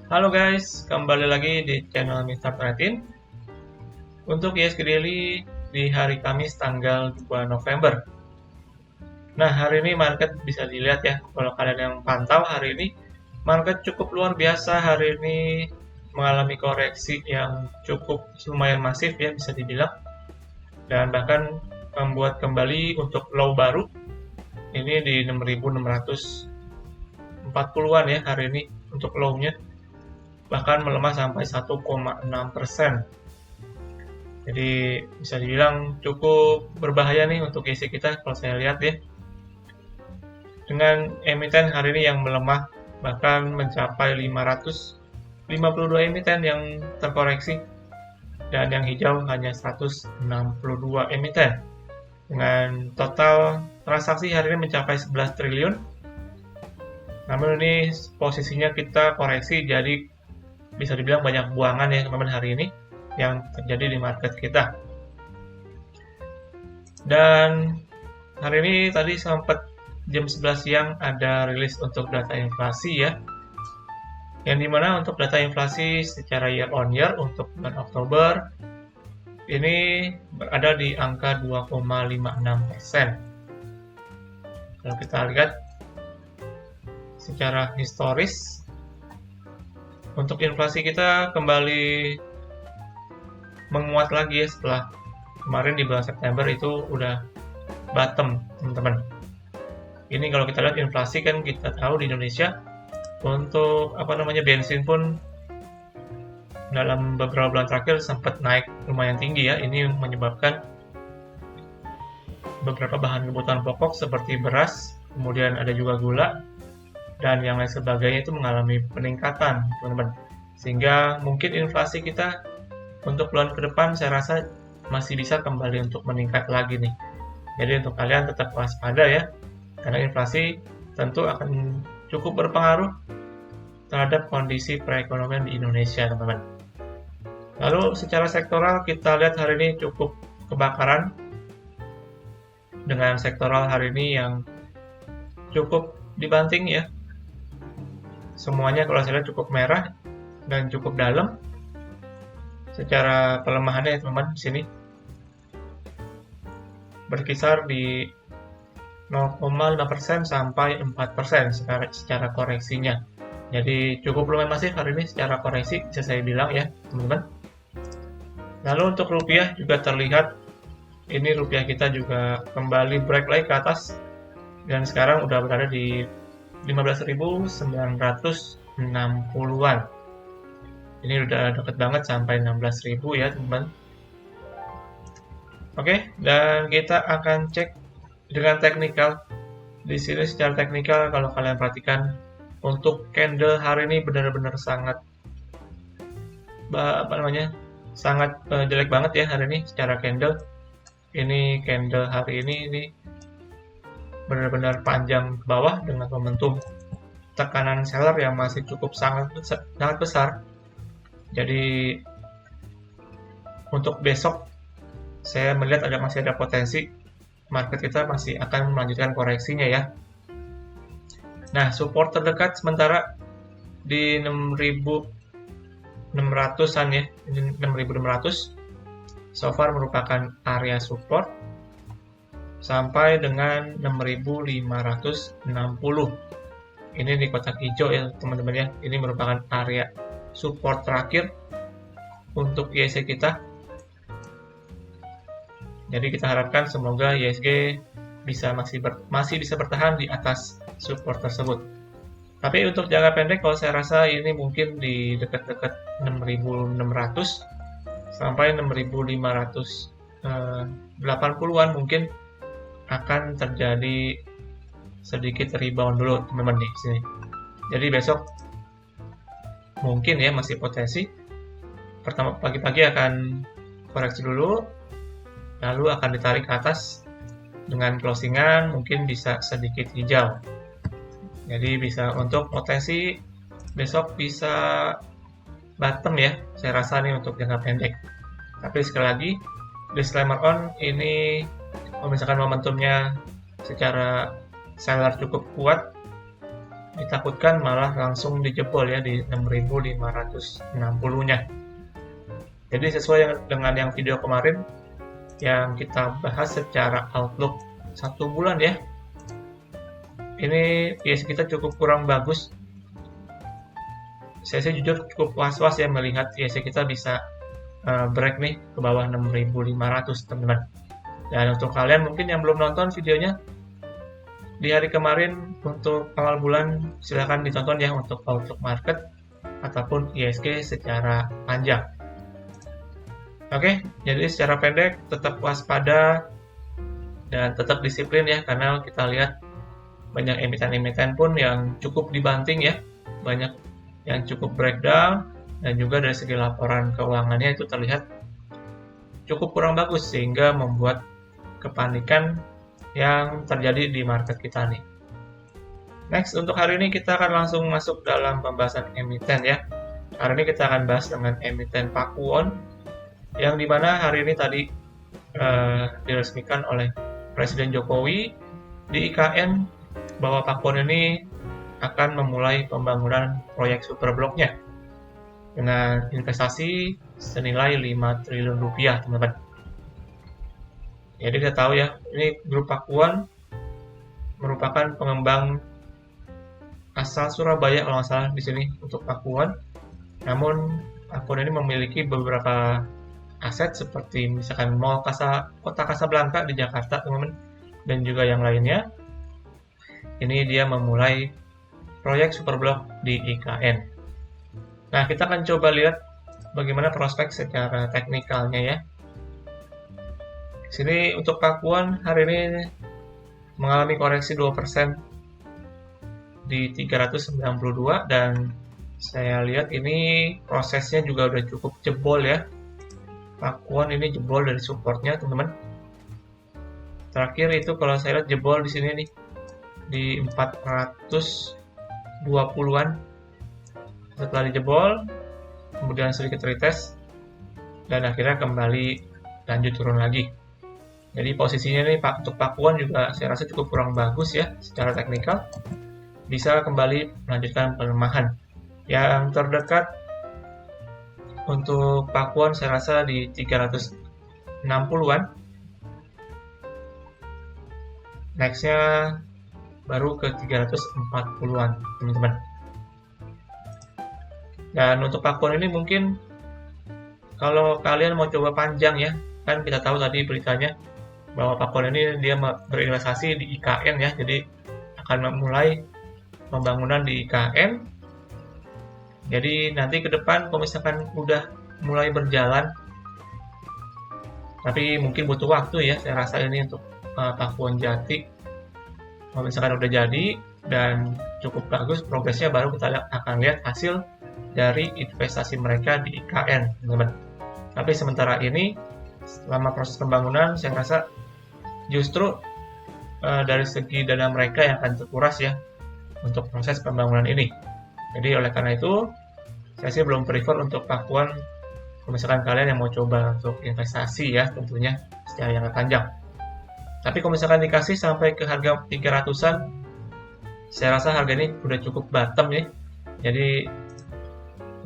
Halo guys, kembali lagi di channel Mr. Pratin untuk ISG Daily di hari Kamis tanggal 2 November. Nah, hari ini market bisa dilihat ya, kalau kalian yang pantau hari ini, market cukup luar biasa hari ini mengalami koreksi yang cukup lumayan masif ya bisa dibilang, dan bahkan membuat kembali untuk low baru, ini di 6.640-an ya hari ini untuk low-nya, bahkan melemah sampai 1,6%. Jadi bisa dibilang cukup berbahaya nih untuk ISG kita kalau saya lihat ya. Dengan emiten hari ini yang melemah bahkan mencapai 552 emiten yang terkoreksi dan yang hijau hanya 162 emiten. Dengan total transaksi hari ini mencapai 11 triliun. Namun ini posisinya kita koreksi, jadi bisa dibilang banyak buangan ya teman-teman hari ini yang terjadi di market kita. Dan hari ini tadi sempat jam 11 siang ada rilis untuk data inflasi ya. Yang dimana untuk data inflasi secara year on year untuk bulan Oktober ini berada di angka 2,56%. Kalau kita lihat secara historis, untuk inflasi kita kembali menguat lagi ya setelah kemarin di bulan September itu udah bottom teman-teman. Ini kalau kita lihat inflasi kan kita tahu di Indonesia untuk bensin pun dalam beberapa bulan terakhir sempat naik lumayan tinggi ya. Ini menyebabkan beberapa bahan kebutuhan pokok seperti beras, kemudian ada juga gula dan yang lain sebagainya itu mengalami peningkatan teman-teman. Sehingga mungkin inflasi kita untuk bulan ke depan saya rasa masih bisa kembali untuk meningkat lagi nih. Jadi untuk kalian tetap waspada ya, karena inflasi tentu akan cukup berpengaruh terhadap kondisi perekonomian di Indonesia teman-teman. Lalu secara sektoral kita lihat hari ini cukup kebakaran, dengan sektoral hari ini yang cukup dibanting ya. Semuanya kalau saya lihat cukup merah dan cukup dalam. Secara pelemahannya ya teman-teman di sini berkisar di 0,5% sampai 4% secara koreksinya. Jadi cukup lumayan masif hari ini secara koreksi bisa saya bilang ya teman-teman. Lalu untuk rupiah juga terlihat ini rupiah kita juga kembali break lagi ke atas dan sekarang udah berada di 15.960-an. Ini udah deket banget sampai 16.000 ya teman-teman. Oke, dan kita akan cek dengan teknikal. Di sini secara teknikal kalau kalian perhatikan untuk candle hari ini benar-benar sangat sangat jelek banget ya hari ini secara candle. Ini candle hari ini benar-benar panjang ke bawah dengan momentum tekanan seller yang masih cukup sangat besar. Jadi untuk besok saya melihat masih ada potensi market kita masih akan melanjutkan koreksinya ya. Nah, support terdekat sementara di 6.600-an ya, 6.600 so far merupakan area support sampai dengan 6.560. Ini di kotak hijau ya teman-teman ya. Ini merupakan area support terakhir untuk ISG kita. Jadi kita harapkan semoga ISG masih bisa bertahan di atas support tersebut. Tapi untuk jangka pendek kalau saya rasa ini mungkin di dekat-dekat 6.600 sampai 6.580-an mungkin akan terjadi sedikit rebound dulu teman-teman di sini. Jadi besok mungkin ya masih potensi. Pertama pagi-pagi akan koreksi dulu, lalu akan ditarik ke atas dengan closingan mungkin bisa sedikit hijau. Jadi bisa untuk potensi besok bisa bottom ya, saya rasa nih untuk jangka pendek. Tapi sekali lagi disclaimer on, ini kalau misalkan momentumnya secara seller cukup kuat, ditakutkan malah langsung dijebol ya di 6.560-nya. Jadi sesuai dengan yang video kemarin yang kita bahas secara outlook 1 bulan ya. Ini IHSG kita cukup kurang bagus. Saya jujur cukup was-was ya melihat IHSG kita bisa break nih ke bawah 6.500 teman-teman. Dan untuk kalian mungkin yang belum nonton videonya di hari kemarin untuk awal bulan, silahkan ditonton ya untuk outlook market ataupun IHSG secara panjang. Oke, jadi secara pendek tetap waspada dan tetap disiplin ya, karena kita lihat banyak emiten-emiten pun yang cukup dibanting ya, banyak yang cukup breakdown, dan juga dari segi laporan keuangannya itu terlihat cukup kurang bagus sehingga membuat kepanikan yang terjadi di market kita nih. Next, untuk hari ini kita akan langsung masuk dalam pembahasan emiten ya. Hari ini kita akan bahas dengan emiten Pakuwon, yang dimana hari ini tadi diresmikan oleh Presiden Jokowi di IKN bahwa Pakuwon ini akan memulai pembangunan proyek Superblok-nya dengan investasi senilai 5 triliun rupiah, teman-teman. Jadi kita tahu ya, ini grup Pakuwon merupakan pengembang asal Surabaya kalau nggak salah di sini untuk Pakuwon. Namun Pakuwon ini memiliki beberapa aset seperti misalkan Mall Kota Kasablanka di Jakarta, teman-teman, dan juga yang lainnya. Ini dia memulai proyek Superblok di IKN. Nah, kita akan coba lihat bagaimana prospek secara teknikalnya ya. Sini untuk Pakuwon hari ini mengalami koreksi 2% di 392, dan saya lihat ini prosesnya juga udah cukup jebol ya. Pakuwon ini jebol dari supportnya, teman-teman. Terakhir itu kalau saya lihat jebol di sini nih di 420-an. Setelah dijebol, kemudian sedikit retest, dan akhirnya kembali lanjut turun lagi. Jadi posisinya nih untuk Pakuwon juga saya rasa cukup kurang bagus ya secara teknikal. Bisa kembali melanjutkan pelemahan. Yang terdekat untuk Pakuwon saya rasa di 360-an. Nextnya baru ke 340-an, teman-teman. Dan untuk Pakuwon ini mungkin kalau kalian mau coba panjang ya, kan kita tahu tadi beritanya bahwa Pakuwon ini dia berinvestasi di IKN ya, jadi akan memulai pembangunan di IKN. Jadi nanti ke depan kalau misalkan udah mulai berjalan, tapi mungkin butuh waktu ya, saya rasa ini untuk Pakuwon Jati. Kalau misalkan udah jadi dan cukup bagus progresnya, baru kita akan lihat hasil dari investasi mereka di IKN, teman-teman. Tapi sementara ini, selama proses pembangunan, saya rasa justru dari segi dana mereka yang akan terkuras ya untuk proses pembangunan ini. Jadi oleh karena itu, saya sih belum prefer untuk Pakuwon. Kalau misalkan kalian yang mau coba untuk investasi ya, tentunya secara jangka panjang. Tapi kalau misalkan dikasih sampai ke harga 300-an, saya rasa harga ini udah cukup bottom ya. Jadi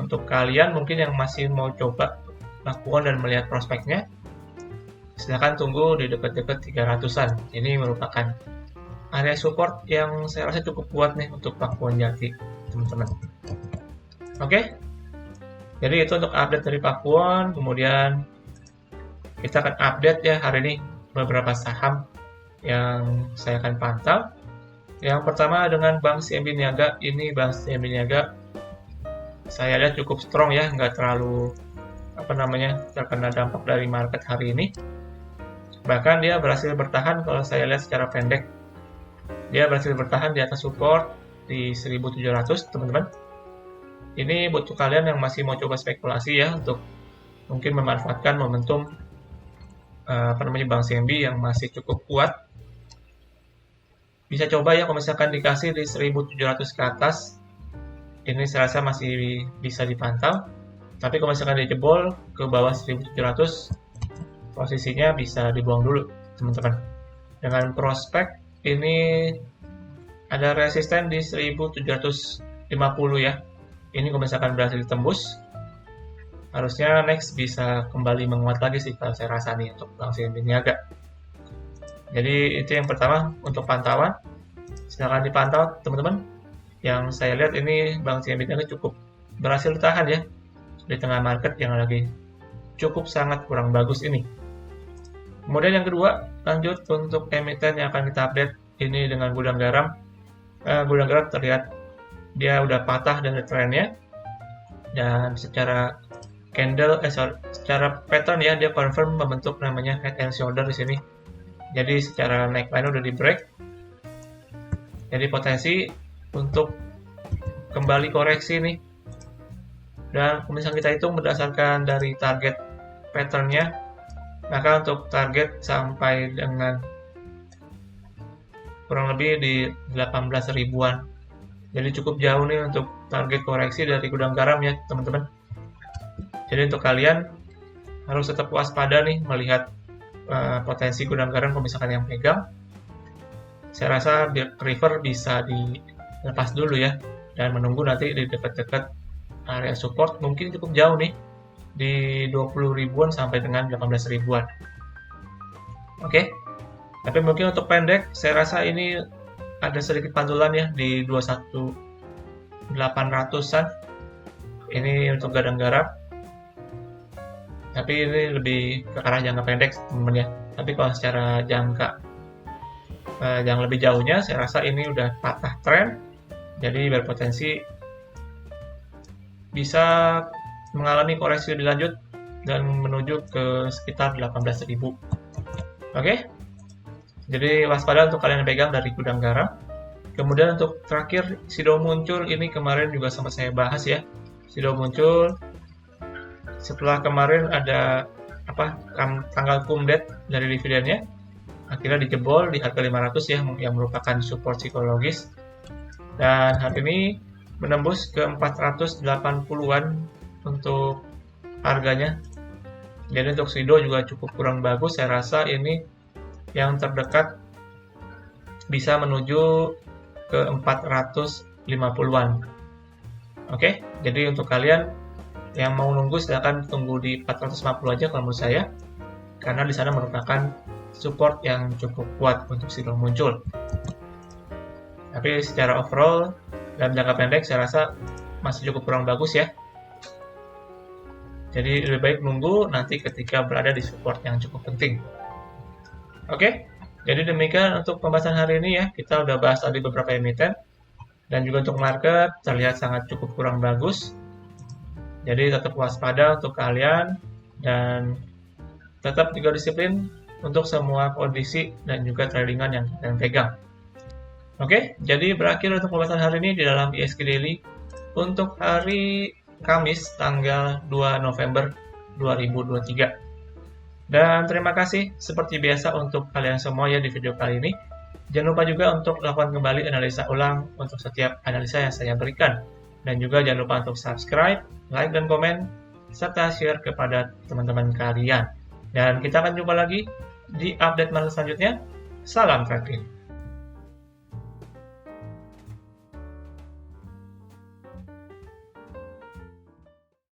untuk kalian mungkin yang masih mau coba Pakuwon dan melihat prospeknya, silahkan tunggu di dekat-dekat 300-an. Ini merupakan area support yang saya rasa cukup kuat nih untuk Pakuwon Jati, teman-teman. Oke, jadi itu untuk update dari Pakuwon. Kemudian kita akan update ya hari ini beberapa saham yang saya akan pantau. Yang pertama dengan Bank CMB Niaga. Ini Bank CMB Niaga saya lihat cukup strong ya, nggak terlalu terkena dampak dari market hari ini. Bahkan dia berhasil bertahan, kalau saya lihat secara pendek, dia berhasil bertahan di atas support di 1.700, teman-teman. Ini buat kalian yang masih mau coba spekulasi ya, untuk mungkin memanfaatkan momentum Bank CMB yang masih cukup kuat. Bisa coba ya kalau misalkan dikasih di 1.700 ke atas, ini saya rasa masih bisa dipantau. Tapi kalau misalkan dia jebol ke bawah 1.700, posisinya bisa dibuang dulu, teman-teman. Dengan prospek ini ada resisten di 1750 ya. Ini kalau misalkan berhasil ditembus, harusnya next bisa kembali menguat lagi sih kalau saya rasa nih untuk Bank CMB Niaga. Jadi itu yang pertama untuk pantauan. Silahkan dipantau teman-teman. Yang saya lihat ini Bank CMB Niaga cukup berhasil ditahan ya di tengah market yang lagi cukup sangat kurang bagus ini. Kemudian yang kedua, lanjut untuk emiten yang akan kita update ini dengan Gudang Garam. Gudang Garam terlihat dia udah patah dari trennya, dan secara secara pattern ya dia confirm membentuk namanya head and shoulder di sini. Jadi secara neckline udah di break. Jadi potensi untuk kembali koreksi nih. Dan misalnya kita hitung berdasarkan dari target patternnya, maka untuk target sampai dengan kurang lebih di 18 ribuan. Jadi cukup jauh nih untuk target koreksi dari Gudang Garam ya teman-teman. Jadi untuk kalian harus tetap waspada nih melihat potensi Gudang Garam kalau misalkan yang pegang. Saya rasa prefer bisa dilepas dulu ya, dan menunggu nanti di dekat-dekat area support mungkin cukup jauh nih di 20 ribuan sampai dengan 18 ribuan. Oke. Tapi mungkin untuk pendek saya rasa ini ada sedikit pantulan ya di 21.800-an. Ini untuk Gudang Garam. Tapi ini lebih ke arah jangka pendek teman-teman ya. Tapi kalau secara jangka yang lebih jauhnya, saya rasa ini udah patah tren. Jadi berpotensi bisa mengalami koreksi lebih lanjut dan menuju ke sekitar 18.000. Oke. Jadi waspada untuk kalian yang pegang dari Gudang Garam. Kemudian untuk terakhir Sido muncul, ini kemarin juga sempat saya bahas ya. Sido muncul setelah kemarin ada tanggal kumdet dari dividennya, akhirnya dijebol di harga 500 ya, yang merupakan support psikologis. Dan hari ini menembus ke 480-an untuk harganya. Jadi untuk Sido juga cukup kurang bagus. Saya rasa ini yang terdekat bisa menuju ke 450-an. Oke, jadi untuk kalian yang mau nunggu silahkan tunggu di 450 aja kalau menurut saya, karena di sana merupakan support yang cukup kuat untuk Sido muncul. Tapi secara overall dalam jangka pendek saya rasa masih cukup kurang bagus ya. Jadi lebih baik nunggu nanti ketika berada di support yang cukup penting. Oke, jadi demikian untuk pembahasan hari ini ya. Kita udah bahas tadi beberapa emiten, dan juga untuk market terlihat sangat cukup kurang bagus. Jadi tetap waspada untuk kalian, dan tetap juga disiplin untuk semua kondisi dan juga tradingan yang kalian pegang. Oke, jadi berakhir untuk pembahasan hari ini di dalam ISG Daily untuk hari Kamis tanggal 2 November 2023. Dan terima kasih seperti biasa untuk kalian semua ya di video kali ini. Jangan lupa juga untuk lakukan kembali analisa ulang untuk setiap analisa yang saya berikan. Dan juga jangan lupa untuk subscribe, like, dan komen, serta share kepada teman-teman kalian. Dan kita akan jumpa lagi di update market selanjutnya. Salam trading.